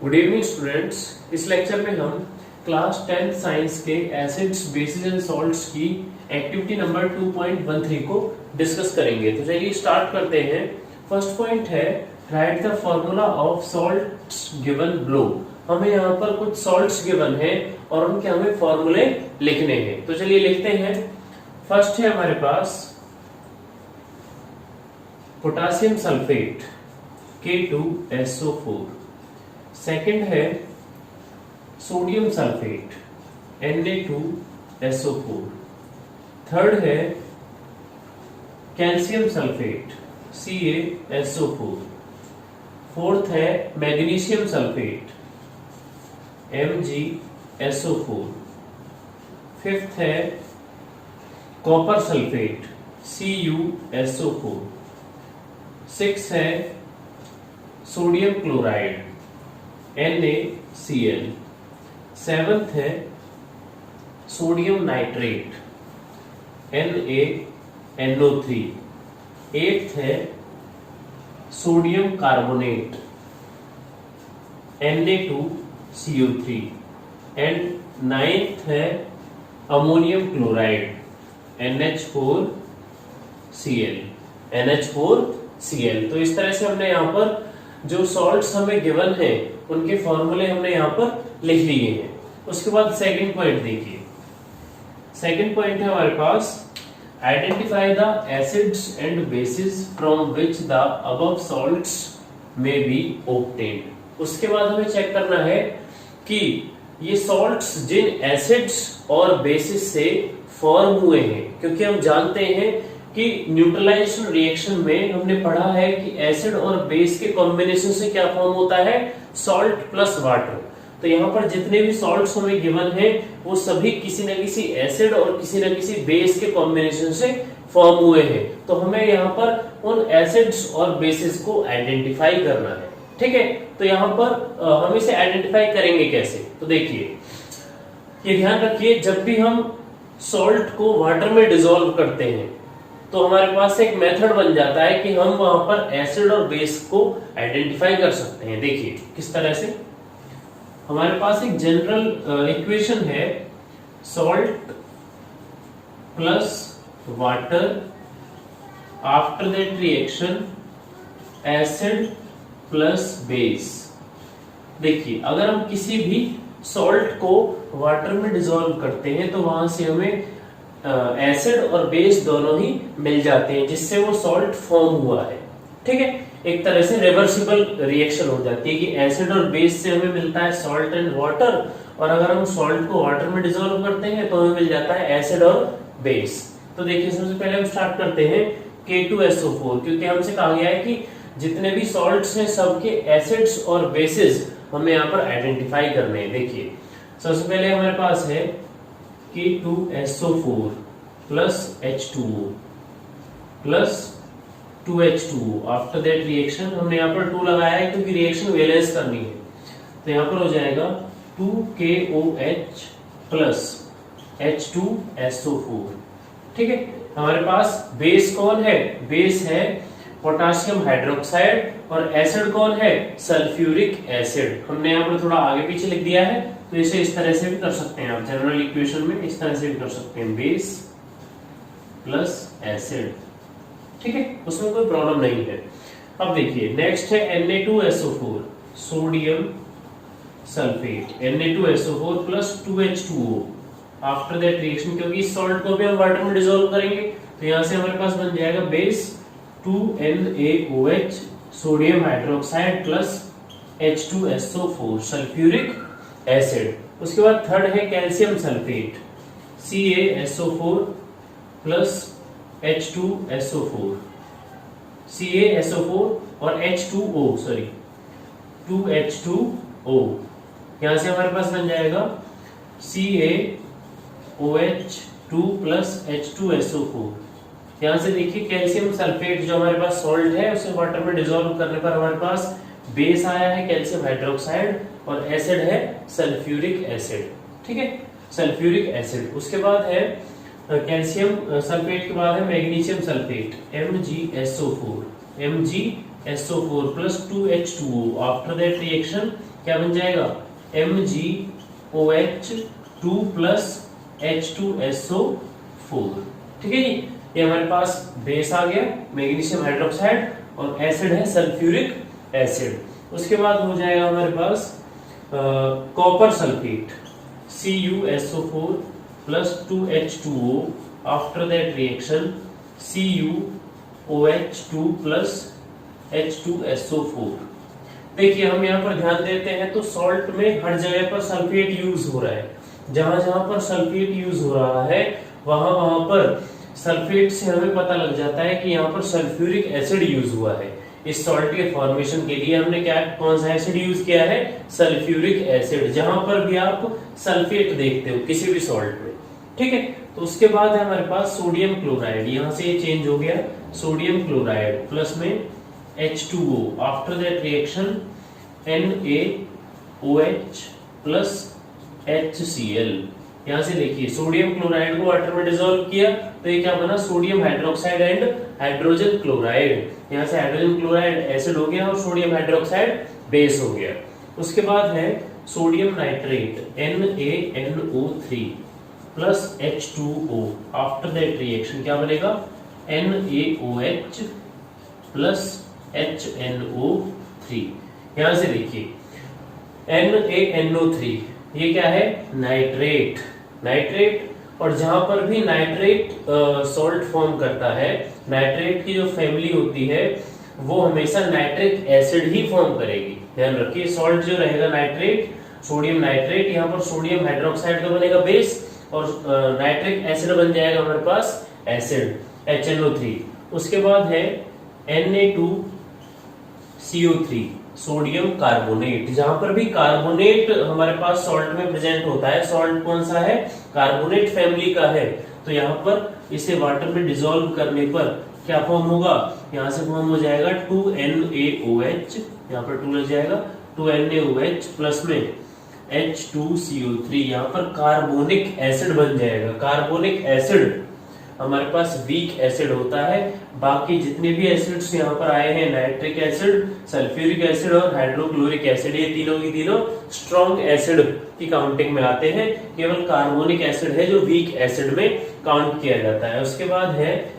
Good evening students. इस lecture में हम क्लास 10th साइंस के एसिड्स बेसिस एंड सॉल्ट्स की एक्टिविटी नंबर 2.13 को डिस्कस करेंगे। तो चलिए स्टार्ट करते हैं। फर्स्ट पॉइंट है right the formula of salts given below. हमें यहाँ पर कुछ सॉल्ट्स गिवन है और उनके हमें फॉर्मूले लिखने हैं। तो चलिए लिखते हैं। फर्स्ट है हमारे पास पोटेशियम सल्फेट K2SO4। सेकंड है सोडियम सल्फेट Na2SO4। थर्ड है कैल्शियम सल्फेट CaSO4। फोर्थ है मैग्नीशियम सल्फेट MgSO4। फिफ्थ है कॉपर सल्फेट CuSO4। सिक्स है सोडियम क्लोराइड NaCl। सेवंथ है सोडियम नाइट्रेट NaNO3। एट्थ है sodium carbonate Na2CO3 and ninth है ammonium chloride NH4Cl। तो इस तरह से हमने यहाँ पर जो सॉल्ट्स हमें गिवन है उनके फॉर्मूले हमने यहाँ पर लिख लिए हैं। उसके बाद सेकंड पॉइंट देखिए। सेकंड पॉइंट है हमारे पास identify the acids and bases from which the above salts may be obtained. उसके बाद हमें चेक करना है कि ये सॉल्ट्स जिन एसिड्स और बेसिस से फॉर्म हुए हैं, क्योंकि हम जानते हैं कि न्यूट्रलाइजेशन रिएक्शन में हमने पढ़ा है कि एसिड और बेस के कॉम्बिनेशन से क्या फॉर्म होता है, सॉल्ट प्लस वाटर। तो यहाँ पर जितने भी सॉल्ट्स हमें गिवन है वो सभी किसी न किसी एसिड और किसी न किसी बेस के कॉम्बिनेशन से फॉर्म हुए हैं। तो हमें यहाँ पर उन एसिड्स और बेसिस को आइडेंटिफाई करना है। ठीक है, तो यहाँ पर हम इसे आइडेंटिफाई करेंगे कैसे। तो देखिए, ये ध्यान रखिए, जब भी हम सॉल्ट को वाटर में डिसॉल्व करते हैं तो हमारे पास एक मेथड बन जाता है कि हम वहां पर एसिड और बेस को आइडेंटिफाई कर सकते हैं। देखिए किस तरह से। हमारे पास एक जनरल इक्वेशन है, salt plus water after that reaction acid plus base. देखिए, अगर हम किसी भी सॉल्ट को वाटर में डिसॉल्व करते हैं तो वहां से हमें एसिड और बेस दोनों ही मिल जाते हैं, जिससे वो सॉल्ट फॉर्म हुआ है। ठीक है, एक तरह से रिवर्सिबल रिएक्शन हो जाती है कि एसिड और बेस से हमें मिलता है सॉल्ट एंड वाटर, और अगर हम सॉल्ट को वाटर में डिसॉल्व करते हैं तो हमें मिल जाता है एसिड और बेस। तो देखिए, सबसे पहले हम स्टार्ट करते हैं K2SO4, क्योंकि हमसे कहा गया है कि जितने भी सॉल्ट्स हैं सबके एसिड्स और बेसिस हमें यहाँ पर आइडेंटिफाई करने हैं। देखिए, सबसे पहले हमारे पास है K2SO4 plus H2O plus 2H2O। After that reaction हमने यहाँ पर 2 लगाया है क्योंकि रिएक्शन बैलेंस करनी है। तो यहाँ पर हो जाएगा 2KOH plus H2SO4। ठीक है, हमारे पास बेस कौन है, बेस है पोटेशियम हाइड्रोक्साइड, और एसिड कौन है, सल्फ्यूरिक एसिड। हमने यहाँ पर थोड़ा आगे पीछे लिख दिया है, तो इसे इस तरह से भी कर सकते हैं आप, जनरल इक्वेशन में इस तरह से भी कर सकते हैं, बेस प्लस एसिड। ठीक है, उसमें कोई प्रॉब्लम नहीं है। अब देखिए, नेक्स्ट है Na2SO4 sodium sulphate Na2SO4 plus 2H2O after that reaction, क्योंकि इस सॉल्ट को भी हम वाटर में डिसॉल्व करेंगे तो यहाँ से हमारे पास बन जाएगा base 2NaOH sodium hydroxide plus H2SO4 sulphuric acid. उसके बाद थर्ड है calcium sulphate CaSO4 plus H2SO4 CaSO4 और H2O 2H2O। यहां से हमारे पास बन जाएगा CaOH2 प्लस H2SO4। यहां से देखिए, कैल्शियम सल्फेट जो हमारे पास सॉल्ट है उसे वाटर में डिसॉल्व करने पर हमारे पास बेस आया है कैल्शियम हाइड्रोक्साइड, और एसिड है सल्फ्यूरिक एसिड। ठीक है, सल्फ्यूरिक एसिड। उसके बाद है कैल्शियम सल्फेट के बाद है magnesium sulphate MgSO4 plus 2H2O। After that reaction क्या बन जाएगा, MgOH2 प्लस H2SO4। ठीक है जी, ये हमारे पास बेस आ गया मैग्नीशियम हाइड्रोक्साइड और एसिड है सल्फ्यूरिक एसिड। उसके बाद हो जाएगा हमारे पास copper sulphate CuSO4 plus 2H2O। After that reaction CuOH2 plus H2SO4। देखिए हम यहाँ पर ध्यान देते हैं तो सॉल्ट में हर जगह पर सल्फेट यूज हो रहा है। जहां जहां पर सल्फेट यूज हो रहा है वहां वहां पर सल्फेट से हमें पता लग जाता है कि यहाँ पर सल्फ्यूरिक एसिड यूज हुआ है। इस सॉल्ट के फॉर्मेशन के लिए हमने क्या कौन सा एसिड यूज किया है, सल्फ्यूरिक एसिड। जहां पर भी आप सल्फेट देखते हो किसी भी सॉल्ट में, ठीक है। तो उसके बाद है हमारे पास सोडियम क्लोराइड, यहां से ये चेंज हो गया सोडियम क्लोराइड प्लस में H2O। After that reaction NaOH plus HCl। यहां से देखिए सोडियम क्लोराइड को वाटर में डिसॉल्व किया तो ये क्या बना, sodium hydroxide and hydrogen chloride. यहां से हाइड्रोजन क्लोराइड एसिड हो गया और सोडियम हाइड्रोक्साइड बेस हो गया। उसके बाद है sodium nitrate NaNO3 plus H2O। After that reaction क्या बनेगा, NaOH प्लस HNO3। यहां से देखिए NaNO3 ये क्या है, नाइट्रेट। और जहां पर भी नाइट्रेट सॉल्ट फॉर्म करता है, नाइट्रेट की जो फैमिली होती है वो हमेशा नाइट्रिक एसिड ही फॉर्म करेगी। ध्यान रखिए सॉल्ट जो रहेगा नाइट्रेट, सोडियम नाइट्रेट, यहाँ पर सोडियम हाइड्रोक्साइड का बनेगा बेस और नाइट्रिक एसिड बन जाएगा हमारे पास एसिड HNO3। उसके बाद है Na2CO3 सोडियम कार्बोनेट। जहां पर भी कार्बोनेट हमारे पास सॉल्ट में प्रेजेंट होता है, सॉल्ट कौन सा है, कार्बोनेट फैमिली का है, तो यहाँ पर इसे वाटर में डिसॉल्व करने पर क्या फॉर्म होगा, यहाँ से फॉर्म हो जाएगा 2NaOH, यहाँ पर 2 लग जाएगा 2NaOH प्लस में H2CO3। यहाँ पर कार्बोनिक एसिड बन जाएगा। कार्बोनिक एसिड हमारे पास वीक एसिड होता है। बाकी जितने भी एसिड्स यहाँ पर आए हैं, नाइट्रिक एसिड, सल्फ्यूरिक एसिड और हाइड्रोक्लोरिक एसिड, ये तीनों की तीनों स्ट्रॉन्ग एसिड की काउंटिंग में आते हैं। केवल कार्बोनिक एसिड है जो वीक एसिड में काउंट किया जाता है। उसके बाद है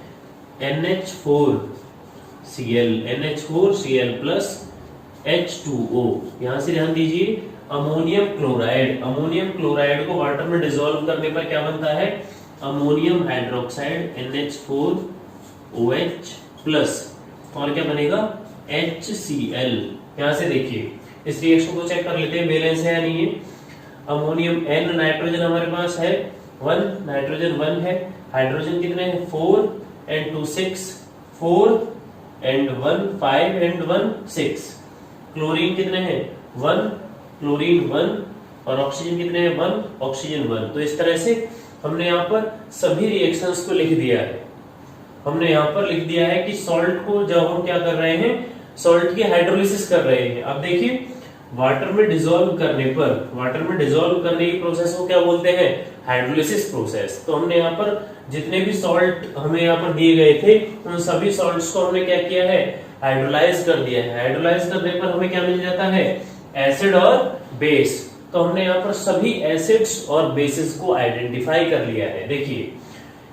NH4Cl प्लस H2O। यहाँ से ध्यान दीजिए अमोनियम क्लोराइड को वाटर में डिसॉल्व करने पर क्या बनता है, अमोनियम हाइड्रोक्साइड NH4OH प्लस और क्या बनेगा HCl। यहां से देखिए इस रिएक्शन को चेक कर लेते हैं बैलेंस है या नहीं है। अमोनियम N नाइट्रोजन हमारे पास है 1, नाइट्रोजन 1 है, हाइड्रोजन कितने हैं 4 and 2 6, 4 and 1 5 and 1 6। क्लोरीन कितने हैं 1, क्लोरीन 1 और ऑक्सीजन कितने हैं 1, ऑक्सीजन 1। तो इस तरह से हमने यहाँ पर सभी रिएक्शंस को लिख दिया है। हमने यहाँ पर लिख दिया है कि सॉल्ट को जब हम क्या कर रहे हैं, सॉल्ट की हाइड्रोलिसिस कर रहे हैं। अब देखिए वाटर में डिसॉल्व करने की प्रोसेस को क्या बोलते हैं, हाइड्रोलिसिस प्रोसेस। तो हमने यहाँ पर जितने भी सॉल्ट हमें यहाँ पर दिए गए थे उन सभी सॉल्ट्स को हमने क्या किया है, हाइड्रोलाइज कर दिया है। हाइड्रोलाइज करने पर हमें क्या मिल जाता है, एसिड और बेस। तो हमने यहाँ पर सभी एसिड्स और बेसिस को आइडेंटिफाई कर लिया है। देखिए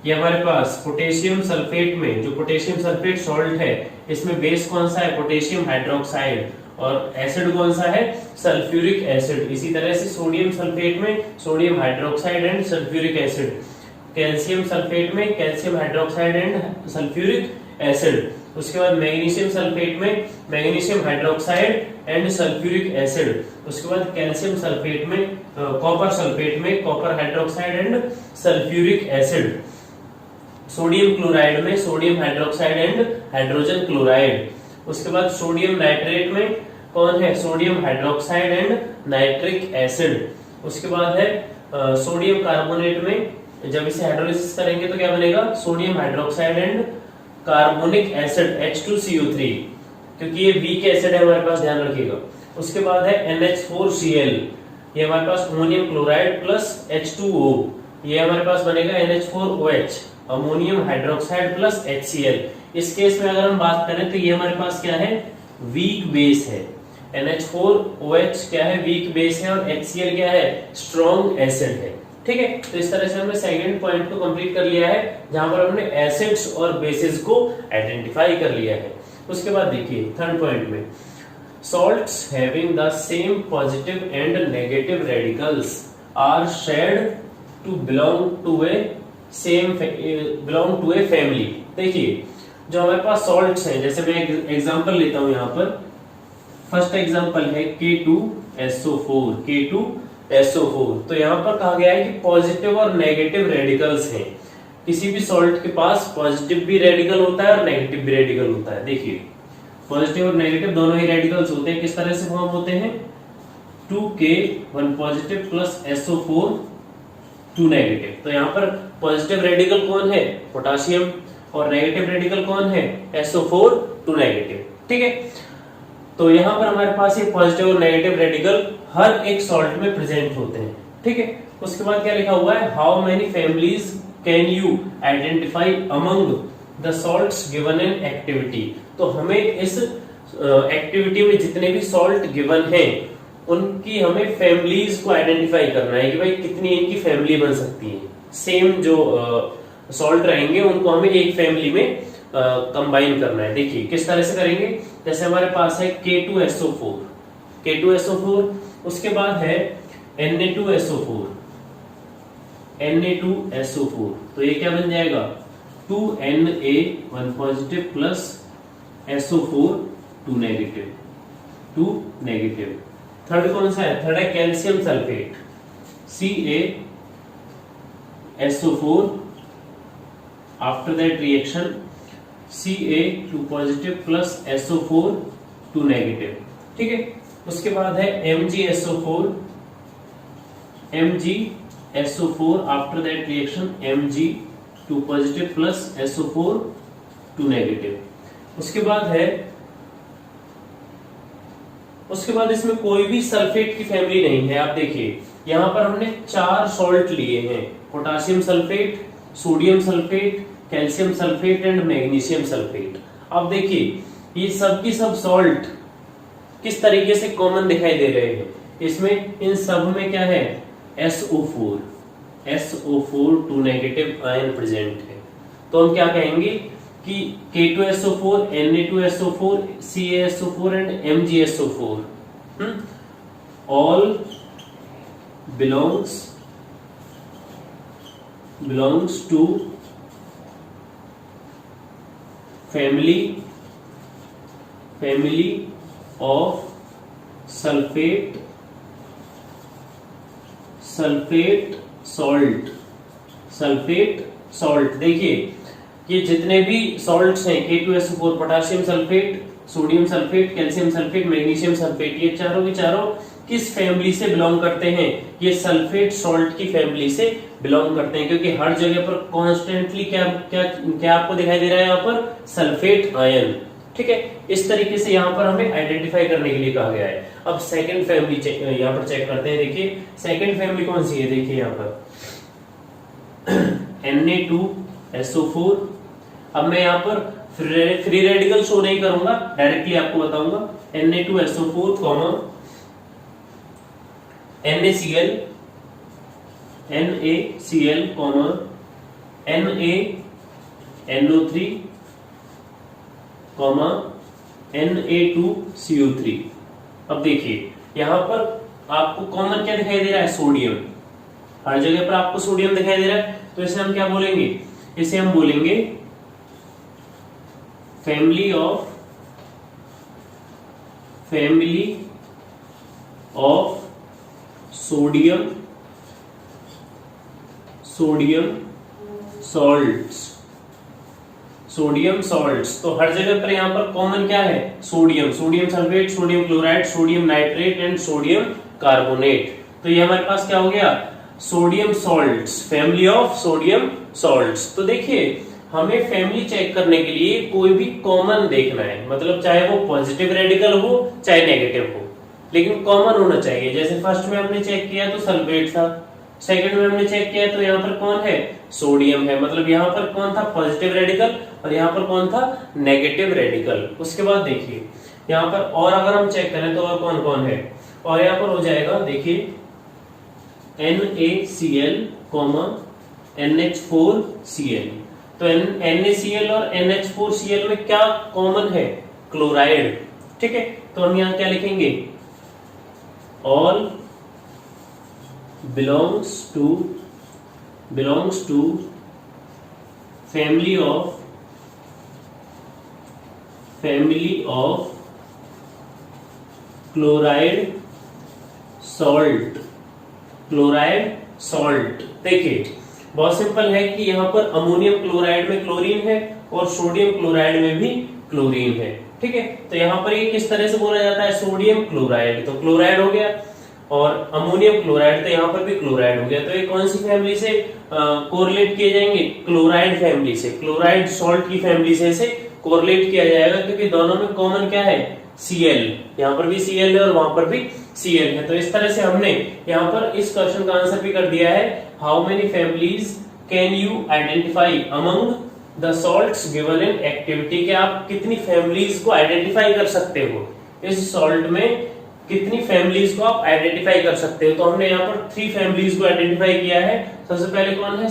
ये हमारे पास पोटेशियम सल्फेट में, जो पोटेशियम सल्फेट सॉल्ट है, इसमें बेस कौन सा है, पोटेशियम हाइड्रोक्साइड, और एसिड कौन सा है, सल्फ्यूरिक एसिड। इसी तरह से सोडियम सल्फेट में sodium hydroxide and sulphuric acid, calcium sulphate में calcium hydroxide and sulphuric acid. उसके बाद मैग्नीशियम सल्फेट में magnesium hydroxide and sulphuric acid. उसके बाद कैल्शियम सल्फेट में कॉपर सल्फेट में copper hydroxide and sulphuric acid. Sodium chloride में sodium hydroxide and hydrogen chloride. उसके बाद सोडियम नाइट्रेट में कौन है, sodium hydroxide and nitric acid. उसके बाद है सोडियम कार्बोनेट में जब इसे हाइड्रोलिसिस करेंगे तो क्या बनेगा, sodium hydroxide and carbonic acid H2CO3, क्योंकि ये वीक एसिड है हमारे पास, ध्यान रखिएगा। उसके बाद है NH4Cl, ये हमारे पास अमोनियम क्लोराइड प्लस H2O, ये हमारे पास बनेगा NH4OH, ammonium hydroxide plus HCl। इस केस में अगर हम बात करें तो ये हमारे पास क्या है, वीक बेस है। NH4OH क्या है, वीक बेस है, और HCl क्या है, स्ट्रॉन्ग एसिड है। ठीक है, तो इस तरह से हमने सेकंड पॉइंट को कंप्लीट कर लिया है, जहां पर हमने एसिड्स और बेसिस को आइडेंटिफाई कर लिया है। उसके बाद देखिए थर्ड पॉइंट में, salts having the same positive and negative radicals are said to belong to a family। देखिए जो हमारे पास सॉल्ट्स हैं, जैसे मैं एक एग्जांपल लेता हूं यहाँ पर। फर्स्ट एग्जांपल है K2SO4, K2SO4। तो यहाँ पर कहा गया है कि पॉजिटिव और नेगेटिव रेडिकल्स हैं। किसी भी सॉल्ट के पास पॉजिटिव भी रेडिकल होता है और नेगेटिव भी रेडिकल होता है। देखिए पॉजिटिव और नेगेटिव दोनों ही रेडिकल्स होते हैं। किस तरह से फॉर्म होते हैं, 2K 1 positive plus SO4 2 negative. तो यहाँ पर पॉजिटिव रेडिकल कौन है, पोटासियम, और नेगेटिव रेडिकल कौन है, SO4 2 नेगेटिव। ठीक है, तो यहाँ पर हमारे पास ये पॉजिटिव और नेगेटिव रेडिकल हर एक सॉल्ट में प्रेजेंट होते हैं। ठीक है, उसके बाद क्या लिखा हुआ है, how many families can you identify among the salts given in activity. तो हमें इस एक्टिविटी में जितने भी सॉल्ट गिवन हैं उनकी हमें फैमिलीज को आइडेंटिफाई करना है कि भाई कितनी इनकी फैमिली बन सकती है। सेम जो सॉल्ट रहेंगे उनको हमें एक फैमिली में कंबाइन करना है। देखिए किस तरह से करेंगे, जैसे हमारे पास है K2SO4, उसके बाद है Na2SO4, तो ये क्या बन जाएगा, 2Na 1 positive plus SO4 2 negative. Third कौन सा है, थर्ड है calcium sulphate, CaSO4, after that reaction Ca 2 positive plus SO4 2 negative. ठीक है, उसके बाद है MgSO4, after that reaction Mg 2 positive plus SO4 2 negative. उसके बाद इसमें कोई भी सल्फेट की फैमिली नहीं है। आप देखिए यहाँ पर हमने 4 सॉल्ट लिए हैं, potassium sulphate, sodium sulphate, calcium sulphate and magnesium sulphate. अब देखिए ये सब की सब सॉल्ट किस तरीके से कॉमन दिखाई दे रहे हैं। इसमें इन सब में क्या है, SO4 2 नेगेटिव आयन प्रेजेंट है। तो हम क्या कहेंगे कि K2SO4, Na2SO4, CaSO4 and MgSO4 all belongs to family of sulfate salt। देखिए ये जितने भी सॉल्ट्स हैं, K2SO4, potassium sulphate, sodium sulphate, calcium sulphate, magnesium sulphate, ये चारों के चारों किस फैमिली से बिलोंग करते हैं, ये सल्फेट सॉल्ट की फैमिली से बिलोंग करते हैं। क्योंकि हर जगह पर कॉन्स्टेंटली क्या आपको दिखाई दे रहा है, यहाँ पर सल्फेट आयन। ठीक है, इस तरीके से यहाँ पर हमें आइडेंटिफाई करने के लिए कहा गया है। अब सेकंड फैमिली यहाँ पर चेक करते हैं। देखिए सेकंड फैमिली कौन सी है, देखिए यहाँ पर Na2SO4। अब मैं यहाँ पर फ्री रेडिकल शो नहीं करूंगा, डायरेक्टली आपको बताऊंगा। Na2SO4, NaCl, NaNO3, Na2CO3। अब देखिए यहां पर आपको कॉमन क्या दिखाई दे रहा है, सोडियम। हर जगह पर आपको सोडियम दिखाई दे रहा है, तो इसे हम क्या बोलेंगे, इसे हम बोलेंगे फैमिली ऑफ सोडियम सॉल्ट्स। तो हर जगह पर यहाँ पर कॉमन क्या है, sodium sulphate, sodium chloride, sodium nitrate and sodium carbonate. तो ये हमारे पास क्या हो गया, sodium salts, family of sodium salts. तो देखिए हमें फैमिली चेक करने के लिए कोई भी कॉमन देखना है, मतलब चाहे वो पॉजिटिव रेडिकल हो चाहे नेगेटिव हो, लेकिन कॉमन होना चाहिए। जैसे फर्स्ट में हमने चेक किया तो सल्फेट था, सेकंड में हमने चेक किया तो यहाँ पर कौन है, सोडियम है। मतलब यहाँ पर कौन था, पॉजिटिव रेडिकल, और यहाँ पर कौन था, नेगेटिव रेडिकल। उसके बाद देखिए यहाँ पर और अगर हम चेक करें तो और कौन कौन है, और यहाँ पर हो जाएगा देखिए NaCl, NH4Cl। तो NaCl और NH4Cl में क्या कॉमन है? क्लोराइड। ठीक है, तो हम यहाँ क्या लिखेंगे? All belongs to family of chloride salt। देखिए बहुत सिंपल है कि यहाँ पर अमोनियम क्लोराइड में क्लोरीन है और सोडियम क्लोराइड में भी क्लोरीन है। ठीक है, तो यहाँ पर ये किस तरह से बोला जाता है? सोडियम क्लोराइड, तो क्लोराइड हो गया, और अमोनियम क्लोराइड, तो यहाँ पर भी क्लोराइड हो गया। तो ये कौन सी फैमिली से कोरिलेट किए जाएंगे? क्लोराइड फैमिली से, क्लोराइड सॉल्ट की फैमिली से इसे कोरिलेट किया जाएगा, क्योंकि दोनों में कॉमन क्या है? Cl। यहाँ पर भी Cl है और वहां पर भी Cl है। तो इस तरह से हमने यहाँ पर इस क्वेश्चन का आंसर भी कर दिया है। How many families can you identify among the salts given in activity? के आप कितनी फैमिलीज को आइडेंटिफाई कर सकते हो? इस सॉल्ट में कितनी फैमिलीज को आप आइडेंटिफाई कर सकते हो? तो हमने यहाँ पर 3 फैमिलीज को आइडेंटिफाई किया है। सबसे पहले कौन है?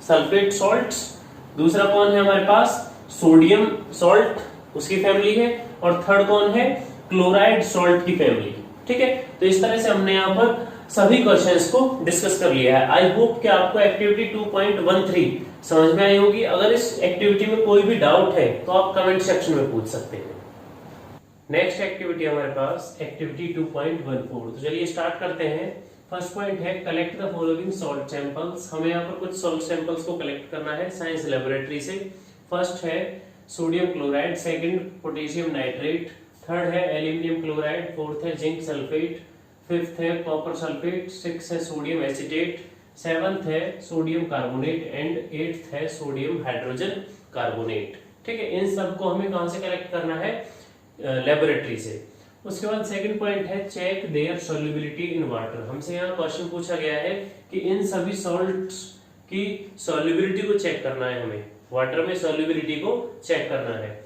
Sulphate salts. दूसरा कौन है हमारे पास? सोडियम सॉल्ट, उसकी फैमिली है। और थर्ड कौन है? क्लोराइड सॉल्ट की फैमिली। ठीक है, तो इस तरह से हमने यहाँ पर सभी क्वेश्चंस को डिस्कस कर लिया है। आई होप कि आपको एक्टिविटी 2.13 समझ में आई होगी। अगर इस एक्टिविटी में कोई भी डाउट है तो आप कमेंट सेक्शन में पूछ सकते हैं। नेक्स्ट एक्टिविटी हमारे पास एक्टिविटी 2.14। तो चलिए स्टार्ट करते हैं। फर्स्ट पॉइंट है collect the following salt samples. हमें यहाँ पर कुछ सॉल्ट सैंपल्स को कलेक्ट करना है साइंस लैबोरेटरी से। फर्स्ट है sodium chloride, second potassium nitrate, third है एल्यूमिनियम क्लोराइड, फोर्थ है जिंक सल्फेट, फिफ्थ है कॉपर सल्फेट, सिक्स है सोडियम एसिटेट, सेवंथ है सोडियम कार्बोनेट एंड एट्थ है सोडियम हाइड्रोजन कार्बोनेट। ठीक है, इन सबको हमें कहां से कलेक्ट करना है? लेबोरेटरी से। उसके बाद सेकंड पॉइंट है check there solubility in water. हमसे यहाँ क्वेश्चन पूछा गया है कि इन सभी सॉल्ट्स की सॉल्युबिलिटी को चेक करना है, हमें वाटर में सॉल्युबिलिटी को चेक करना है।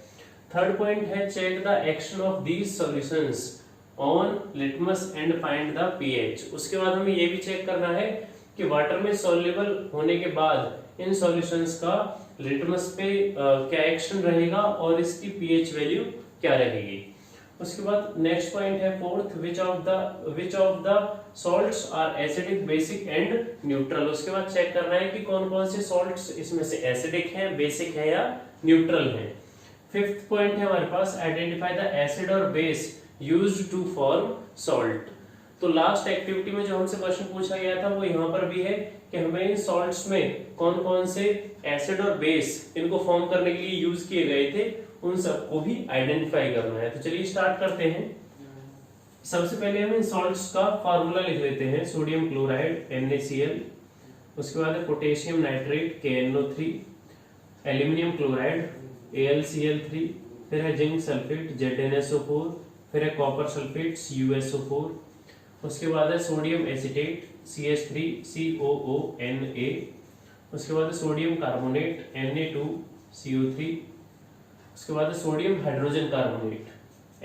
थर्ड पॉइंट है check the action of these solutions on litmus and find the pH. उसके बाद हमें ये भी चेक करना है कि वाटर में सॉल्युबल होने के बाद इन सॉल्यूशंस का लिटमस पे क्या एक्शन रहेगा और इसकी पीएच वैल्यू क्या रहेगी। उसके बाद नेक्स्ट पॉइंट है fourth, which of the salts are acidic, basic and neutral. उसके बाद चेक करना है कि कौन कौन से सॉल्ट्स इसमें से एसिडिक हैं, बेसिक है या न्यूट्रल हैं। फिफ्थ पॉइंट है हमारे पास आइडेंटिफाई द एसिड और base used to form salt. तो लास्ट एक्टिविटी में जो हमसे क्वेश्चन पूछा गया था वो यहाँ पर भी है कि हमें इन सॉल्ट्स में कौन कौन से एसिड और बेस इनको फॉर्म करने के लिए यूज किए गए थे, उन सबको भी आइडेंटिफाई करना है। तो चलिए स्टार्ट करते हैं। सबसे पहले हम इन सॉल्ट्स का फार्मूला लिख लेते हैं। सोडियम क्लोराइड NaCl, उसके बाद है potassium nitrate KNO3, aluminium chloride AlCl3, फिर है जिंक सल्फेट ZnSO4, फिर है कॉपर सल्फेट CuSO4, उसके बाद है सोडियम एसिटेट CH3COONA, उसके बाद है सोडियम कार्बोनेट Na2CO3, उसके बाद सोडियम हाइड्रोजन कार्बोनेट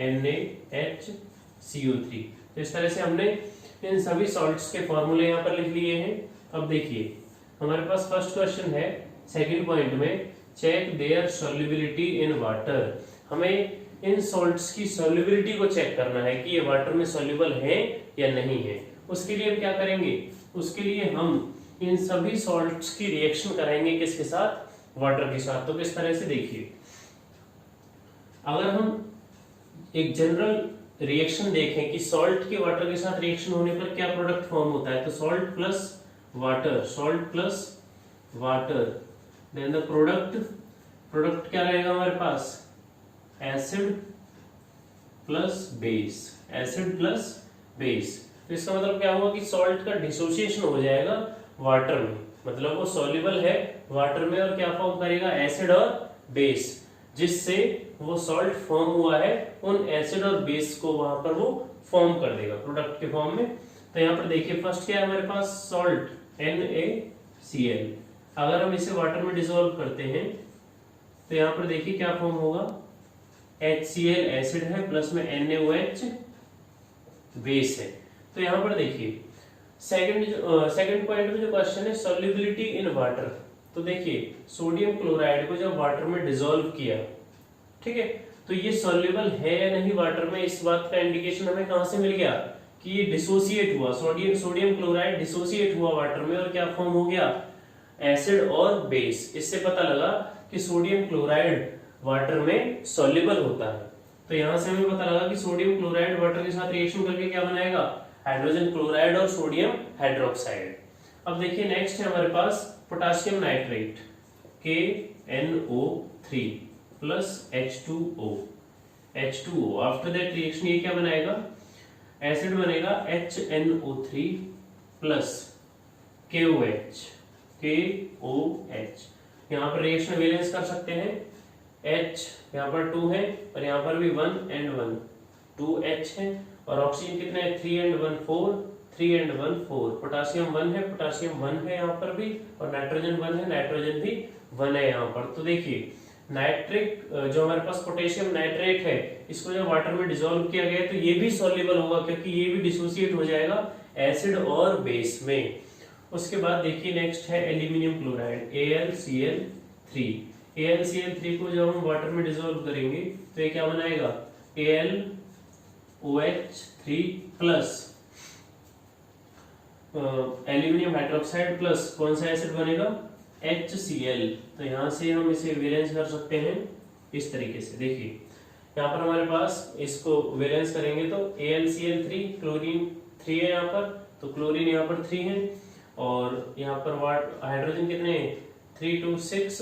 NaHCO3। तो इस तरह से हमने इन सभी सॉल्ट्स के फॉर्मूले यहाँ पर लिख लिए हैं। अब देखिए हमारे पास फर्स्ट क्वेश्चन है सेकंड पॉइंट में check there solubility in water. हमें इन सॉल्ट्स की सॉल्युबिलिटी को चेक करना है कि ये वाटर में सॉल्युबल है या नहीं है। उसके लिए हम क्या करेंगे? उसके लिए हम इन सभी सॉल्ट्स की रिएक्शन कराएंगे किसके साथ? वाटर के साथ। तो किस तरह से देखिए, अगर हम एक जनरल रिएक्शन देखें कि सॉल्ट के वाटर के साथ रिएक्शन होने पर क्या प्रोडक्ट फॉर्म होता है, तो salt plus water, then the product क्या रहेगा हमारे पास? Acid plus base. तो इसका मतलब क्या हुआ कि सॉल्ट का डिसोसिएशन हो जाएगा वाटर में, मतलब वो सॉल्युबल है वाटर में और क्या फॉर्म करेगा? एसिड और बेस, जिससे वो सॉल्ट फॉर्म हुआ है उन एसिड और बेस को वहां पर वो फॉर्म कर देगा प्रोडक्ट के फॉर्म में। तो यहाँ पर देखिए फर्स्ट क्या है हमारे पास? Salt NaCl। अगर हम इसे वाटर में डिसॉल्व करते हैं तो यहाँ पर देखिए क्या फॉर्म होगा? HCl एसिड है प्लस में NaOH बेस है। तो यहाँ पर देखिए सेकंड पॉइंट में जो क्वेश्चन है सॉल्युबिलिटी इन वाटर, तो देखिए सोडियम क्लोराइड को जब वाटर में डिसॉल्व किया, ठीक है, तो ये सॉल्युबल है या नहीं वाटर में, इस बात का इंडिकेशन हमें कहां से मिल गया कि ये डिसोसिएट हुआ, सोडियम क्लोराइड डिसोसिएट हुआ वाटर में और क्या फॉर्म हो गया, एसिड और बेस। इससे पता लगा कि सोडियम क्लोराइड वाटर में सॉल्युबल होता है। तो यहां से हमें पता लगा कि सोडियम क्लोराइड वाटर के साथ रिएक्शन करके क्या बनाएगा, हाइड्रोजन क्लोराइड और सोडियम हाइड्रोक्साइड। अब देखिए नेक्स्ट है हमारे पास potassium nitrate KNO3 plus H2O। After that reaction ये क्या बनाएगा, एसिड बनेगा HNO3 प्लस KOH। यहाँ पर रिएक्शन बैलेंस कर सकते हैं, H यहाँ पर 2 है और यहाँ पर भी 1 and 1 2H है और ऑक्सीजन कितने हैं 3 and 1 4 3 and 1 4। पोटेशियम 1 है, पोटेशियम 1 है यहाँ पर भी और नाइट्रोजन 1 है, नाइट्रोजन भी 1 है यहाँ पर। तो देखिए नाइट्रिक जो हमारे पास पोटेशियम नाइट्रेट है, इसको जब वाटर में डिसॉल्व किया गया तो ये भी सॉल्युबल होगा क्योंकि ये भी डिसोसिएट हो जाएगा एसिड और बेस में। उसके बाद देखिए नेक्स्ट है एल्यूमिनियम क्लोराइड AlCl3। AlCl3 को जब हम वाटर में डिसॉल्व करेंगे तो ये क्या बनाएगा, AlOH3 plus aluminium hydroxide plus कौन सा एसिड बनेगा, HCl। तो यहां से हम इसे वैलेंस कर सकते हैं इस तरीके से। देखिए यहाँ पर हमारे पास इसको वैलेंस करेंगे तो AlCl3, क्लोरीन 3 है यहाँ पर, तो क्लोरीन यहाँ पर 3 है और यहाँ पर हाइड्रोजन कितने हैं 3 2 6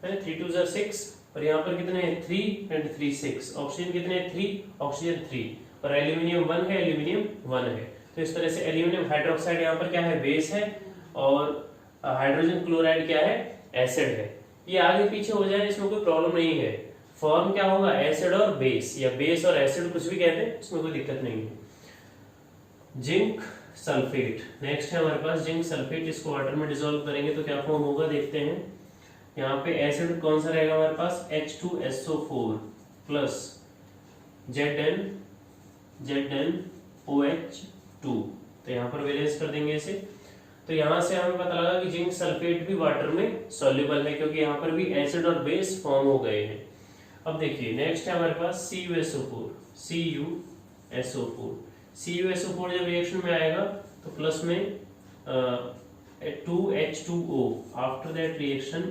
है, 3 2 6 और यहाँ पर कितने हैं 3 and 3 6। ऑक्सीजन कितने हैं 3, ऑक्सीजन 3 और एल्यूमिनियम 1 है, एल्यूमिनियम 1 है। तो इस तरह से एल्यूमिनियम हाइड्रोक्साइड यहाँ पर क्या है, बेस है और हाइड्रोजन क्लोराइड क्या है, एसिड है। ये आगे पीछे हो जाए इसमें कोई प्रॉब्लम नहीं है, फॉर्म क्या होगा एसिड और बेस या बेस और एसिड कुछ भी कहते हैं, इसमें कोई दिक्कत नहीं है। जिंक सल्फेट नेक्स्ट है हमारे पास, जिंक सल्फेट, इसको वाटर में डिसॉल्व करेंगे तो क्या फॉर्म होगा देखते हैं। यहाँ पे एसिड कौन सा रहेगा हमारे पास H2SO4 प्लस ZnOH2। तो यहाँ पर वैलेंस कर देंगे इसे। तो यहाँ से हमें पता लगा कि जिंक सल्फेट भी वाटर में सॉल्युबल है क्योंकि यहाँ पर भी एसिड और बेस फॉर्म हो गए हैं। अब देखिए नेक्स्ट है हमारे पास CuSO4 जब रिएक्शन में आएगा तो प्लस में 2H2O। After that reaction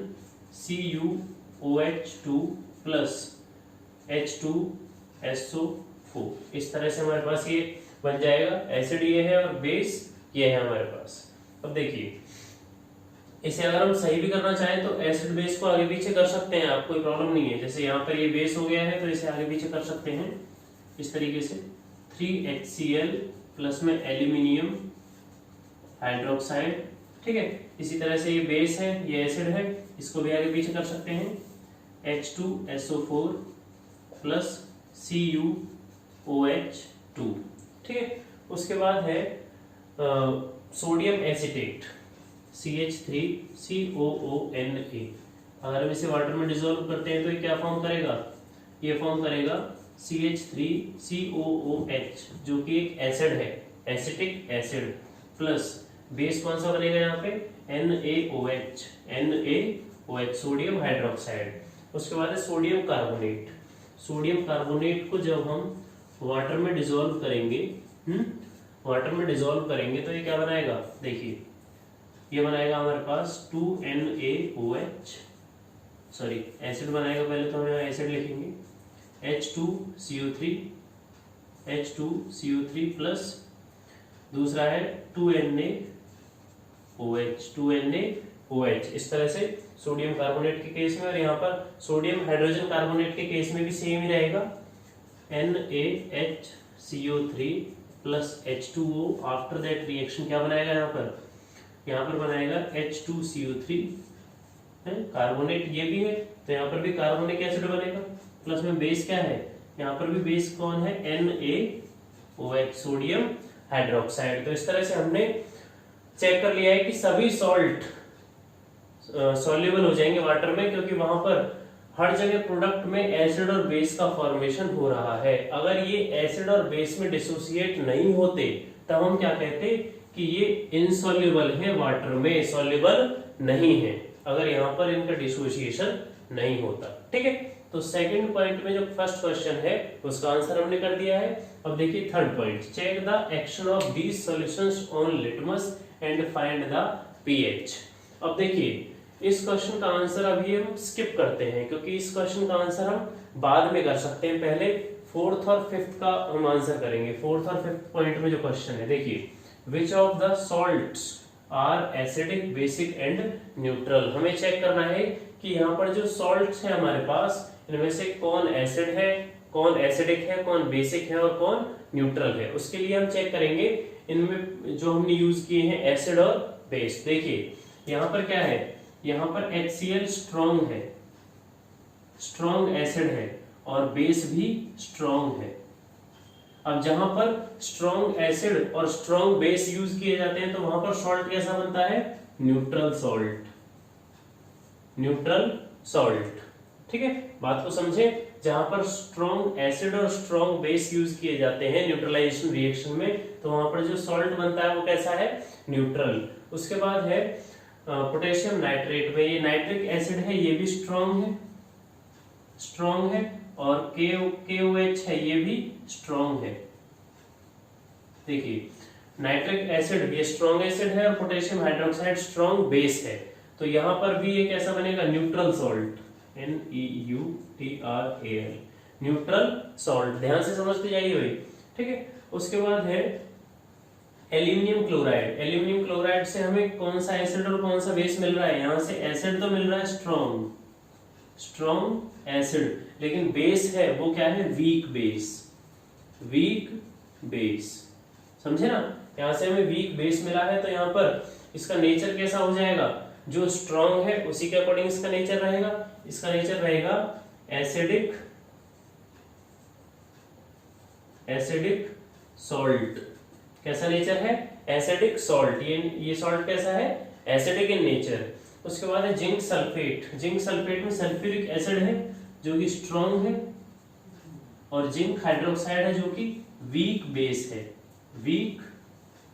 CuOH2 plus H2SO4। इस तरह से हमारे पास ये बन जाएगा, एसिड ये है और बेस ये है हमारे पास। अब देखिए इसे अगर हम सही भी करना चाहें तो एसिड बेस को आगे पीछे कर सकते हैं, आप कोई प्रॉब्लम नहीं है। जैसे यहाँ पर ये बेस हो गया है तो इसे आगे पीछे कर सकते हैं इस तरीके से, 3HCl प्लस में एल्यूमिनियम हाइड्रोक्साइड, ठीक है। इसी तरह से ये बेस है, ये एसिड है, इसको भी आगे पीछे कर सकते हैं, H2SO4 प्लस CuOH2, ठीक है। उसके बाद है सोडियम एसिटेट CH3COONA। अगर हम इसे वाटर में डिसॉल्व करते हैं तो ये क्या फॉर्म करेगा, ये फॉर्म करेगा CH3COOH जो कि एक एसिड है, एसिटिक एसिड, प्लस बेस कौन सा बनेगा यहाँ पे NaOH सोडियम हाइड्रोक्साइड। उसके बाद है सोडियम कार्बोनेट को जब हम वाटर में डिसॉल्व करेंगे तो ये क्या बनाएगा, देखिए ये बनाएगा हमारे पास 2NaOH, सॉरी एसिड बनाएगा, पहले तो हम यहाँ एसिड लिखेंगे H2CO3 प्लस दूसरा है 2NaOH। इस तरह से सोडियम कार्बोनेट के केस में, और यहाँ पर सोडियम हाइड्रोजन कार्बोनेट के केस में भी सेम ही रहेगा, NaHCO3 plus H2O। After that reaction क्या बनाएगा यहाँ पर बनाएगा H2CO3 है, कार्बोनेट ये भी है तो यहाँ पर भी कार्बोनिक एसिड बनेगा, प्लस में बेस क्या है, यहाँ पर भी बेस कौन है NaOH सोडियम हाइड्रोक्साइड। तो इस तरह से हमने चेक कर लिया है कि सभी सॉल्ट सॉल्युबल हो जाएंगे वाटर में क्योंकि वहां पर हर जगह प्रोडक्ट में एसिड और बेस का फॉर्मेशन हो रहा है। अगर ये एसिड और बेस में डिसोसिएट नहीं होते तब हम क्या कहते कि ये इनसॉल्युबल है, वाटर में सॉल्युबल नहीं है, अगर यहाँ पर इनका डिसोसिएशन नहीं होता। ठीक है, तो सेकंड पॉइंट में जो फर्स्ट क्वेश्चन है उसका आंसर हमने कर दिया है। अब देखिए third point, check the action of these solutions on litmus and find the pH. अब देखिए इस क्वेश्चन का आंसर अभी हम स्किप करते हैं क्योंकि इस क्वेश्चन का आंसर हम बाद में कर सकते हैं, पहले फोर्थ और फिफ्थ का हम आंसर करेंगे। फोर्थ और फिफ्थ पॉइंट में जो क्वेश्चन है, देखिए which of the salts are acidic, basic and neutral. हमें चेक करना है कि यहाँ पर जो सॉल्ट्स है हमारे पास इनमें से कौन एसिड है, कौन एसिडिक है, कौन बेसिक है और कौन न्यूट्रल है। उसके लिए हम चेक करेंगे इनमें जो हमने यूज किए हैं एसिड और बेस। देखिए यहाँ पर क्या है, यहाँ पर HCl स्ट्रॉन्ग है, स्ट्रॉन्ग एसिड है और बेस भी स्ट्रॉन्ग है। अब जहां पर स्ट्रॉन्ग एसिड और स्ट्रॉन्ग बेस यूज किए जाते हैं तो वहां पर सॉल्ट कैसा बनता है, न्यूट्रल सॉल्ट, न्यूट्रल सॉल्ट। ठीक है, बात को समझे, जहां पर स्ट्रॉन्ग एसिड और स्ट्रॉन्ग बेस यूज किए जाते हैं न्यूट्रलाइजेशन रिएक्शन में तो वहां पर जो सॉल्ट बनता है वो कैसा है, न्यूट्रल। उसके बाद है पोटेशियम नाइट्रेट में, ये नाइट्रिक एसिड है, ये भी स्ट्रॉन्ग है, स्ट्रॉन्ग है और KOH है, ये भी स्ट्रॉन्ग है। देखिए नाइट्रिक एसिड ये स्ट्रॉन्ग एसिड है और पोटेशियम हाइड्रोक्साइड स्ट्रॉन्ग बेस है, तो यहां पर भी ये कैसा बनेगा, neutral salt, NEUTRAL, neutral salt. ध्यान से समझते जाइए भाई। ठीक है, उसके बाद है एल्यूमिनियम क्लोराइड। एल्यूमिनियम क्लोराइड से हमें कौन सा एसिड और कौन सा बेस मिल रहा है, यहां से एसिड तो मिल रहा है स्ट्रॉन्ग, स्ट्रॉन्ग एसिड, लेकिन बेस है वो क्या है, वीक बेस, वीक बेस। समझे ना, यहां से हमें वीक बेस मिला है तो यहां पर इसका नेचर कैसा हो जाएगा, जो स्ट्रॉन्ग है उसी के अकॉर्डिंग इसका नेचर रहेगा। इसका नेचर रहेगा एसिडिक, एसिडिक सॉल्ट। कैसा नेचर है, एसिडिक सॉल्ट। ये सॉल्ट कैसा है, एसिडिक इन नेचर। उसके बाद है जिंक सल्फेट। जिंक सल्फेट में सल्फ्यूरिक एसिड है जो कि स्ट्रॉन्ग है और जिंक हाइड्रोक्साइड है जो कि वीक बेस है, वीक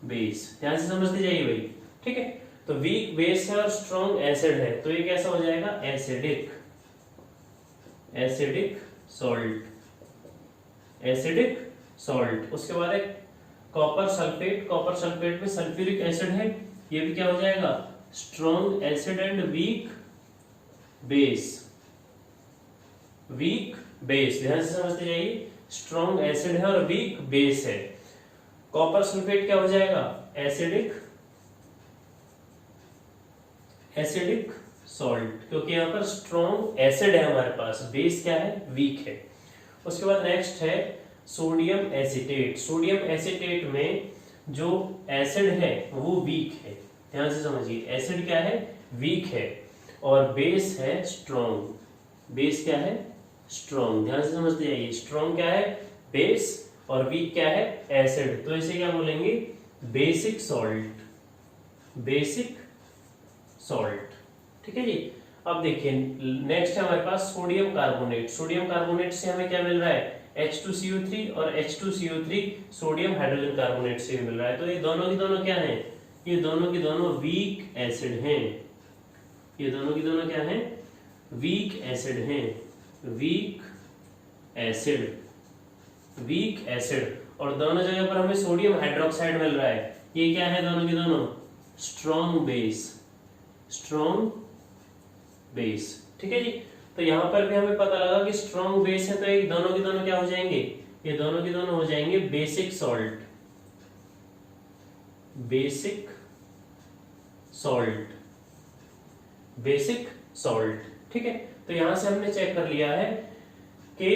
बेस। ध्यान से समझते जाइए भाई। ठीक है, तो वीक बेस है और स्ट्रॉन्ग एसिड है तो ये कैसा हो जाएगा, acidic, acidic salt, acidic salt. उसके बाद है कॉपर सल्फेट। कॉपर सल्फेट में सल्फ्यूरिक एसिड है, ये भी क्या हो जाएगा, strong acid and weak base, weak base. ध्यान से समझते जाइए, स्ट्रॉन्ग एसिड है और वीक बेस है। कॉपर सल्फेट क्या हो जाएगा, एसिडिक, एसिडिक सॉल्ट, क्योंकि यहां पर स्ट्रॉन्ग एसिड है हमारे पास, बेस क्या है, वीक है। उसके बाद नेक्स्ट है सोडियम एसिटेट। सोडियम एसिटेट में जो एसिड है वो वीक है। ध्यान से समझिए, एसिड क्या है, वीक है और बेस है स्ट्रॉन्ग। बेस क्या है, स्ट्रॉन्ग। ध्यान से समझते जाइए, स्ट्रॉन्ग क्या है, बेस, और वीक क्या है, एसिड। तो इसे क्या बोलेंगे, बेसिक सॉल्ट, बेसिक सॉल्ट। ठीक है जी। अब देखिए नेक्स्ट है हमारे पास सोडियम कार्बोनेट। सोडियम कार्बोनेट से हमें क्या मिल रहा है, H2CO3 और H2CO3 सोडियम हाइड्रोजन कार्बोनेट से मिल रहा है। तो ये दोनों की दोनों क्या हैं, ये दोनों की दोनों वीक एसिड हैं। ये दोनों की दोनों क्या हैं, वीक एसिड हैं, वीक एसिड, वीक एसिड। और दोनों जगह पर हमें सोडियम हाइड्रोक्साइड मिल रहा है, ये क्या है, दोनों की दोनों स्ट्रॉन्ग बेस, स्ट्रॉन्ग बेस। ठीक है जी। तो यहां पर भी हमें पता लगा कि स्ट्रॉन्ग बेस है तो ये दोनों की दोनों क्या हो जाएंगे, ये दोनों की दोनों हो जाएंगे basic salt, basic salt, basic salt. ठीक है, तो यहां से हमने चेक कर लिया है कि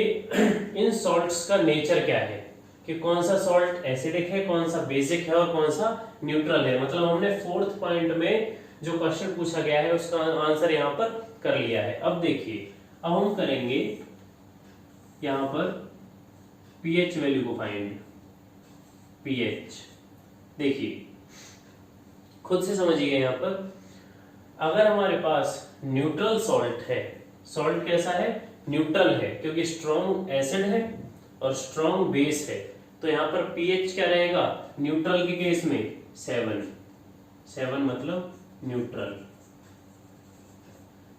इन सॉल्ट्स का नेचर क्या है, कि कौन सा सॉल्ट एसिडिक है, कौन सा बेसिक है और कौन सा न्यूट्रल है। मतलब हमने फोर्थ पॉइंट में जो क्वेश्चन पूछा गया है उसका आंसर यहां पर कर लिया है। अब देखिए, अब हम करेंगे यहां पर पीएच वैल्यू को फाइंड। पीएच देखिए खुद से समझिए, यहां पर अगर हमारे पास न्यूट्रल सॉल्ट है सॉल्ट कैसा है, न्यूट्रल है, क्योंकि स्ट्रॉन्ग एसिड है और स्ट्रॉन्ग बेस है। तो यहाँ पर पीएच क्या रहेगा न्यूट्रल के केस में 7 मतलब न्यूट्रल।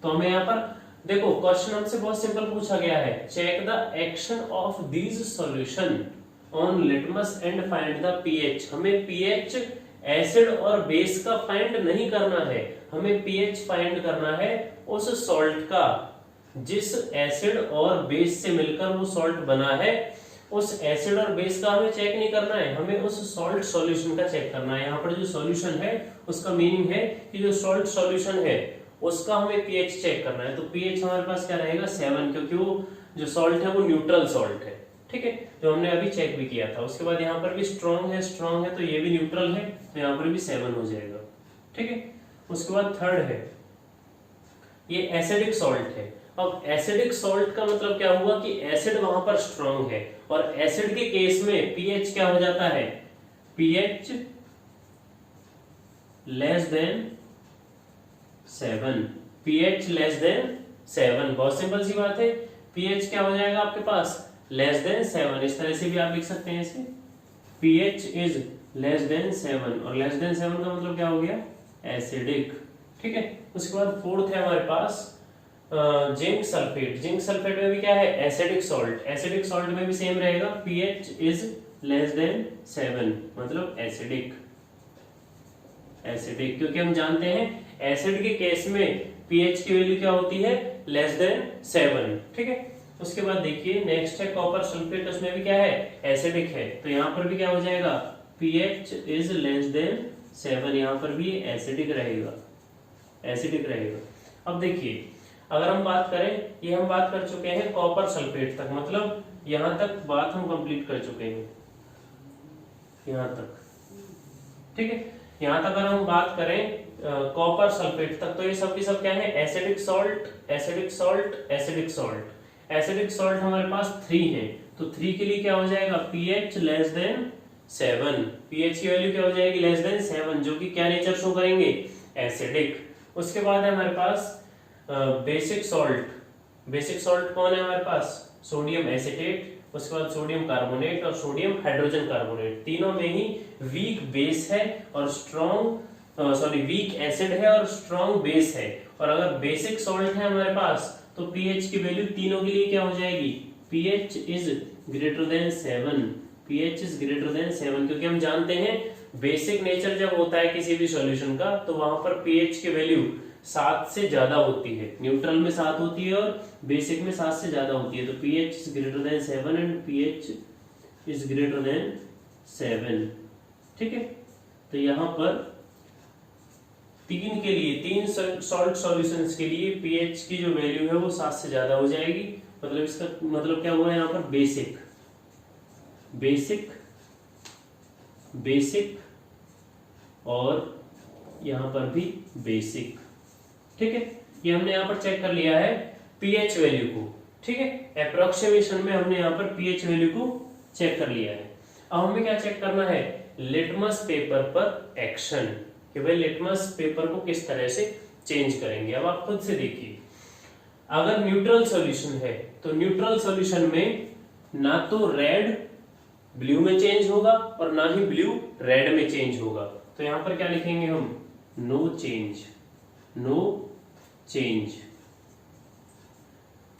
तो हमें यहाँ पर देखो क्वेश्चन हमसे बहुत सिंपल पूछा गया है, check the action of these solution on litmus and find the pH. हमें पीएच एसिड और बेस का फाइंड नहीं करना है, हमें पीएच फाइंड करना है उस सॉल्ट का जिस एसिड और बेस से मिलकर वो सॉल्ट बना है। उस एसिड और बेस का हमें चेक नहीं करना है, हमें उस सॉल्ट सॉल्यूशन का चेक करना है। यहाँ पर जो सॉल्यूशन है उसका मीनिंग है कि जो सॉल्ट सॉल्यूशन है उसका हमें पीएच चेक करना है। तो पीएच हमारे पास क्या रहेगा 7, क्योंकि वो जो सॉल्ट है वो न्यूट्रल सॉल्ट है, ठीक है, जो हमने अभी चेक भी किया था। उसके बाद यहाँ पर भी स्ट्रॉन्ग है तो ये भी न्यूट्रल है, तो यहाँ पर भी 7 हो जाएगा, ठीक है। उसके बाद थर्ड है, ये एसिडिक सॉल्ट है। अब एसिडिक सॉल्ट का मतलब क्या हुआ कि एसिड वहां पर स्ट्रॉन्ग है, और एसिड के केस में पीएच क्या हो जाता है, pH less than 7, pH less than 7। बहुत सिंपल सी बात है, पीएच क्या हो जाएगा आपके पास लेस देन 7। इस तरह से भी आप लिख सकते हैं इसे, पीएच इज लेस देन 7, और लेस देन 7 का मतलब क्या हो गया एसिडिक, ठीक है। उसके बाद फोर्थ है हमारे पास जिंक सल्फेट। जिंक सल्फेट में भी क्या है एसिडिक सॉल्ट, एसिडिक सॉल्ट में भी सेम रहेगा, पीएच इज लेस देन 7 मतलब एसिडिक, एसिडिक, क्योंकि हम जानते हैं एसिड के केस में पीएच की वैल्यू क्या होती है लेस देन 7, ठीक है। उसके बाद देखिए नेक्स्ट है कॉपर सल्फेट, उसमें भी क्या है एसिडिक है, तो यहाँ पर भी क्या हो जाएगा पीएच इज लेस देन 7, यहाँ पर भी एसिडिक रहेगा, एसिडिक रहेगा। अब देखिए अगर हम बात करें, ये हम बात कर चुके हैं कॉपर सल्फेट तक, मतलब यहां तक बात हम कंप्लीट कर चुके हैं, यहां तक, ठीक है। यहां तक अगर हम बात करें कॉपर सल्फेट तक, तो ये सब की सब क्या है acidic salt, acidic salt, acidic salt. Acidic salt हमारे पास 3 है, तो 3 के लिए क्या हो जाएगा पीएच लेस देन 7, पीएच की वैल्यू क्या हो जाएगी लेस देन 7, जो कि क्या नेचर शो करेंगे एसिडिक। उसके बाद है हमारे पास बेसिक सॉल्ट। बेसिक सॉल्ट कौन है हमारे पास सोडियम एसिटेट, उसके बाद सोडियम कार्बोनेट और सोडियम हाइड्रोजन कार्बोनेट। तीनों में ही वीक बेस है और स्ट्रॉन्ग वीक एसिड है और स्ट्रॉन्ग बेस है। और अगर बेसिक सॉल्ट है हमारे पास तो पीएच की वैल्यू तीनों के लिए क्या हो जाएगी pH is greater than 7, pH is greater than 7, क्योंकि हम जानते हैं बेसिक नेचर जब होता है किसी भी सॉल्यूशन का तो वहां पर पीएच की वैल्यू 7 से ज्यादा होती है, न्यूट्रल में 7 होती है और बेसिक में 7 से ज्यादा होती है। तो pH is greater than 7 and pH is greater than 7, ठीक है। तो यहां पर 3 के लिए 3 सॉल्ट सॉल्यूशंस के लिए pH की जो वैल्यू है वो 7 से ज्यादा हो जाएगी। मतलब इसका मतलब क्या हुआ यहाँ पर बेसिक, बेसिक, बेसिक और यहां पर भी बेसिक, ठीक है। ये हमने यहाँ पर चेक कर लिया है पीएच वैल्यू को, ठीक है। अप्रोक्सीमेशन में हमने यहाँ पर पीएच वैल्यू को चेक कर लिया है। अब हमें क्या चेक करना है लिटमस पेपर पर एक्शन, कि भाई लिटमस पेपर को किस तरह से चेंज करेंगे। अब आप खुद से देखिए, अगर न्यूट्रल सॉल्यूशन है तो न्यूट्रल सॉल्यूशन में ना तो रेड ब्लू में चेंज होगा और ना ही ब्लू रेड में चेंज होगा। तो यहां पर क्या लिखेंगे हम no change, no change.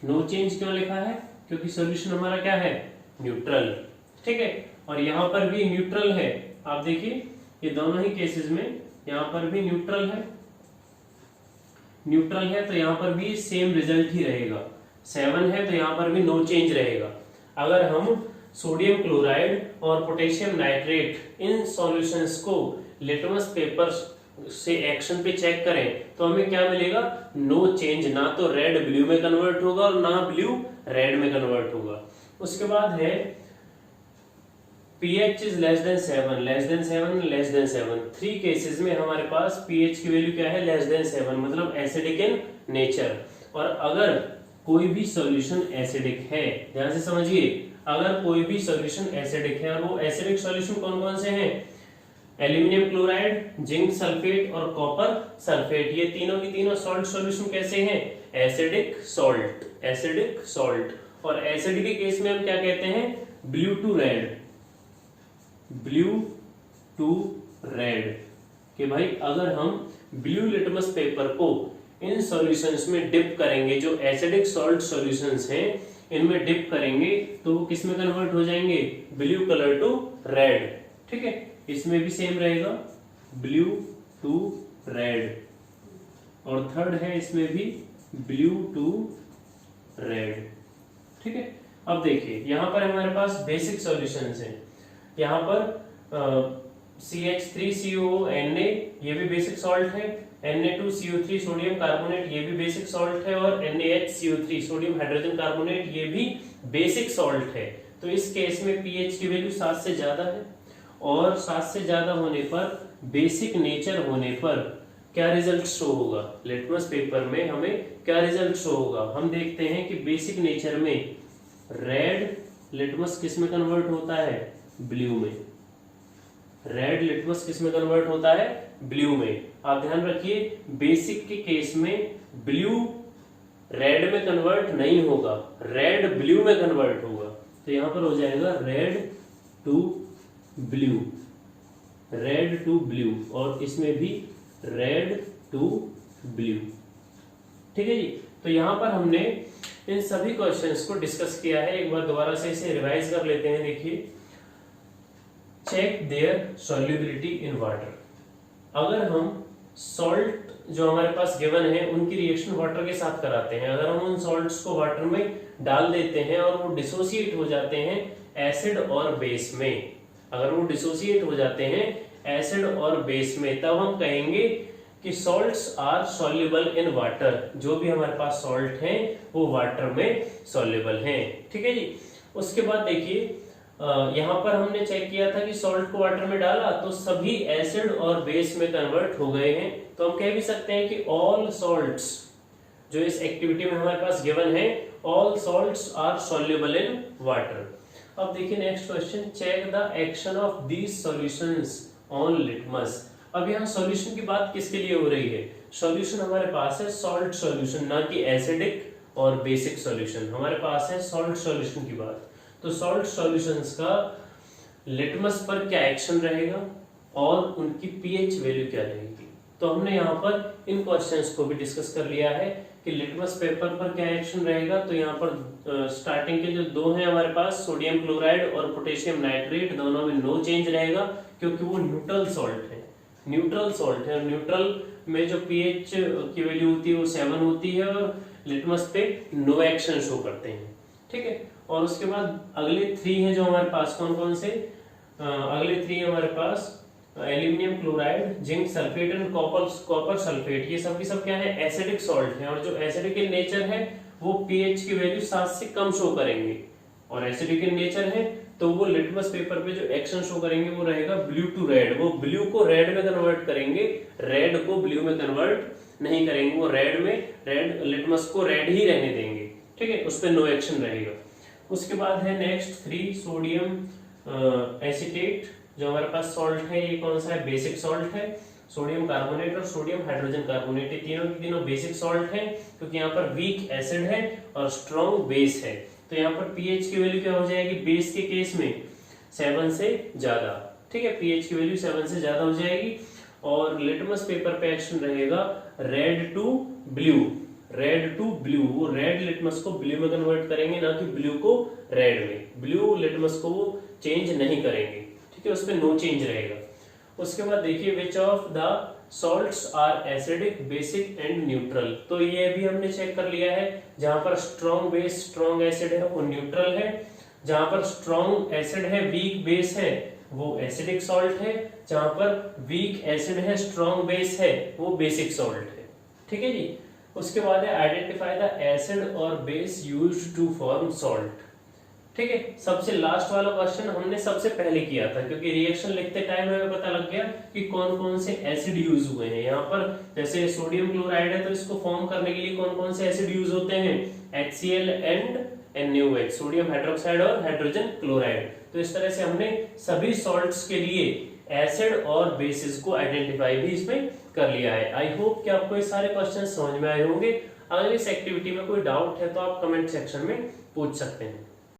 No change क्यों लिखा है क्योंकि सॉल्यूशन हमारा क्या है न्यूट्रल, ठीक है। और यहां पर भी न्यूट्रल है, आप देखिए ये दोनों ही केसेस में यहां पर भी न्यूट्रल है, न्यूट्रल है, तो यहां पर भी सेम रिजल्ट ही रहेगा। 7 है तो यहां पर भी नो चेंज रहेगा। अगर हम सोडियम क्लोराइड और पोटेशियम नाइट्रेट इन सॉल्यूशंस को लिटमस पेपर से एक्शन पे चेक करें तो हमें क्या मिलेगा नो चेंज, ना तो रेड ब्लू में कन्वर्ट होगा और ना ब्लू रेड में कन्वर्ट होगा। उसके बाद है pH is less than 7, less than 7, less than 7। 3 cases में हमारे पास pH की वैल्यू क्या है लेस देन 7, मतलब एसिडिक इन नेचर। और अगर कोई भी सॉल्यूशन एसिडिक है, ध्यान से समझिए, अगर कोई भी सॉल्यूशन एसिडिक है और वो एसिडिक सॉल्यूशन कौन कौन से हैं एल्यूमिनियम क्लोराइड, जिंक सल्फेट और कॉपर सल्फेट, ये तीनों की तीनों सॉल्ट सॉल्यूशन कैसे हैं? Acidic salt, acidic salt. और एसिड के केस में हम क्या कहते हैं? Blue to red, blue to red. कि भाई अगर हम ब्लू लिटमस पेपर को इन सॉल्यूशंस में डिप करेंगे, जो एसिडिक सॉल्ट सॉल्यूशंस हैं इनमें डिप करेंगे, तो वो किस में कन्वर्ट हो जाएंगे? Blue colour to red. ठीक है, इसमें भी सेम रहेगा, ब्लू टू रेड। और थर्ड है इसमें भी ब्लू टू रेड। ठीक है, अब देखिए यहां पर हमारे पास बेसिक सॉल्यूशंस हैं। यहां पर CH3COO ये भी बेसिक सॉल्ट है, Na2CO3 सोडियम कार्बोनेट ये भी बेसिक सॉल्ट है, और NaHCO3 सोडियम हाइड्रोजन कार्बोनेट ये भी बेसिक सॉल्ट है। तो इस केस में pH की वैल्यू 7 से ज्यादा है, और 7 से ज्यादा होने पर, बेसिक नेचर होने पर क्या रिजल्ट शो होगा? लिटमस पेपर में हमें क्या रिजल्ट शो होगा? हम देखते हैं कि बेसिक नेचर में रेड लिटमस किस में कन्वर्ट होता है? ब्लू में। रेड लिटमस किस में कन्वर्ट होता है? ब्लू में। आप ध्यान रखिए, बेसिक के केस में ब्लू रेड में कन्वर्ट नहीं होगा, रेड ब्लू में कन्वर्ट होगा। तो यहां पर हो जाएगा red to blue, red to blue, और इसमें भी रेड टू ब्लू। ठीक है जी, तो यहां पर हमने इन सभी क्वेश्चंस को डिस्कस किया है। एक बार दोबारा से इसे रिवाइज कर लेते हैं। देखिए, check there solubility in water. अगर हम सॉल्ट जो हमारे पास गिवन है उनकी रिएक्शन वाटर के साथ कराते हैं, अगर हम उन सॉल्ट्स को वाटर में डाल देते हैं और वो डिसोसिएट हो जाते हैं एसिड और बेस में, अगर वो डिसोसिएट हो जाते हैं एसिड और बेस में, तब हम कहेंगे कि salts are soluble in water. जो भी हमारे पास सॉल्ट हैं वो वाटर में सॉल्युबल हैं। ठीक है जी। उसके बाद देखिए, यहां पर हमने चेक किया था कि सॉल्ट को वाटर में डाला तो सभी एसिड और बेस में कन्वर्ट हो गए हैं। तो हम कह भी सकते हैं कि ऑल सॉल्ट्स जो इस एक्टिविटी में हमारे पास गिवन है, all salts are soluble in water. अब देखिए next question, check the action of these solutions on litmus. अब यहाँ सॉल्यूशन की बात किसके लिए हो रही है? सॉल्यूशन हमारे पास है सॉल्ट सॉल्यूशन, ना कि एसिडिक और बेसिक सॉल्यूशन। हमारे पास है सॉल्ट सॉल्यूशन की बात। तो सॉल्ट सॉल्यूशंस का लिटमस पर क्या एक्शन रहेगा और उनकी पीएच वैल्यू क्या रहेगी। तो हमने यहाँ पर इन क्वेश्चंस को भी डिस्कस कर लिया है कि लिटमस पेपर पर क्या एक्शन रहेगा। तो यहाँ पर स्टार्टिंग के जो दो हैं हमारे पास, सोडियम क्लोराइड और पोटेशियम नाइट्रेट, दोनों में नो चेंज रहेगा क्योंकि वो न्यूट्रल सॉल्ट है, न्यूट्रल सॉल्ट है। न्यूट्रल में जो पीएच की वैल्यू होती है वो 7 होती है, और लिटमस पे नो एक्शन शो करते हैं। ठीक है, और उसके बाद अगले 3 हैं जो हमारे पास, कौन कौन से? अगले 3 हमारे पास aluminium chloride, zinc sulphate and copper sulphate. ये सब की सब क्या है? एसिडिक सॉल्ट है, और जो एसिडिक इन नेचर है वो पीएच की वैल्यू 7 से कम शो करेंगे, और एसिडिक इन नेचर है तो वो लिटमस पेपर पे जो एक्शन शो करेंगे वो रहेगा ब्लू टू रेड। वो ब्लू को रेड में कन्वर्ट करेंगे, रेड को ब्लू में कन्वर्ट नहीं करेंगे। वो रेड में, रेड लिटमस को रेड ही रहने देंगे। ठीक है, उस पर नो एक्शन रहेगा। उसके बाद है नेक्स्ट 3 सोडियम एसीटेट, जो हमारे पास सॉल्ट है। ये कौन सा है? बेसिक सॉल्ट है। सोडियम कार्बोनेट और सोडियम हाइड्रोजन कार्बोनेट, ये तीनों की तीनों बेसिक सॉल्ट है, क्योंकि यहाँ पर वीक एसिड है और स्ट्रॉन्ग बेस है। तो यहाँ पर पीएच की वैल्यू क्या हो जाएगी? बेस के केस में 7 से ज्यादा। ठीक है, पीएच की वैल्यू 7 से ज्यादा हो जाएगी। और लिटमस पेपर पे एक्शन रहेगा red to blue, red to blue. वो रेड लिटमस को ब्लू में कन्वर्ट करेंगे, ना कि ब्लू को रेड में। ब्लू लिटमस को वो चेंज नहीं करेंगे। ठीक है, उस पर नो चेंज रहेगा। उसके बाद देखिए, which of the salts are acidic, basic and neutral. तो ये भी हमने चेक कर लिया है। जहां पर स्ट्रॉन्ग बेस स्ट्रॉन्ग एसिड है वो न्यूट्रल है, जहां पर स्ट्रॉन्ग एसिड है वीक बेस है वो एसिडिक सॉल्ट है, जहां पर वीक एसिड है स्ट्रॉन्ग बेस है वो बेसिक सॉल्ट है। ठीक है जी। उसके बाद है आइडेंटिफाई द एसिड और base used to form salt. ठीक है, सबसे लास्ट वाला क्वेश्चन हमने सबसे पहले किया था, क्योंकि रिएक्शन लिखते टाइम हमें पता लग गया कि कौन कौन से एसिड यूज हुए हैं। यहाँ पर जैसे सोडियम क्लोराइड है तो इसको फॉर्म करने के लिए कौन कौन से एसिड यूज होते हैं? HCl and NaOH, sodium hydroxide और हाइड्रोजन क्लोराइड। तो इस तरह से हमने सभी सॉल्ट्स के लिए एसिड और बेसिस को आइडेंटिफाई भी इसमें कर लिया है। आई होप कि आपको ये सारे क्वेश्चन समझ में आए होंगे। अगर इस एक्टिविटी में कोई डाउट है तो आप कमेंट सेक्शन में पूछ सकते हैं।